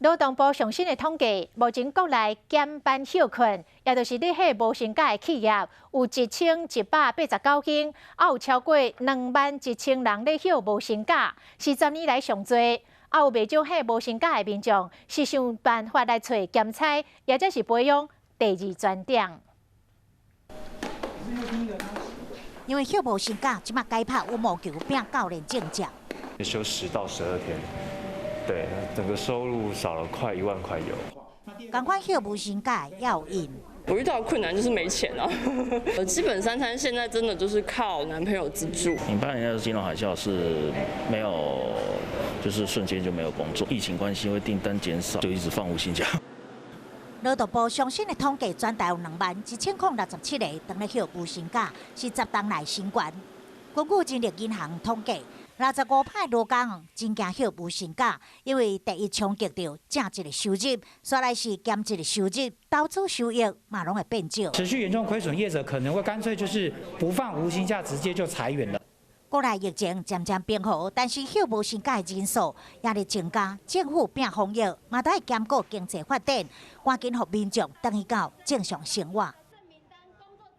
劳动部上新的统计，目前国内减班休困，也就是你迄无薪假的企业，有1189间，有超过21000人咧休无薪假，是10年来上多。有未少迄无薪假的民众，是想办法来找兼差，或者是培养第二专长。因为休无薪假，即马改拍羽毛球变教练证照，休10到12天。 对，整个收入少了快1万块有。赶快休无薪假要赢。我遇到的困难就是没钱啊，基本3餐现在真的就是靠男朋友资助。08年的金融海啸是没有，就是瞬间就没有工作，疫情关系因为订单减少，就一直放无薪假。劳动部上新的统计，全台有21067个当咧休无薪假，是10当来新高。根据人力银行统计。 65派劳工真惊休无薪假，因为第一冲击到正职的收入，再来是兼职的收入，投资收益嘛拢会变少。持续严重亏损，业者可能会干脆就是不放无薪假，直接就裁员了。国内疫情渐渐平和，但是休无薪假的人数也在增加，政府拼防疫，嘛得检顾经济发展，赶紧让民众回到正常生活。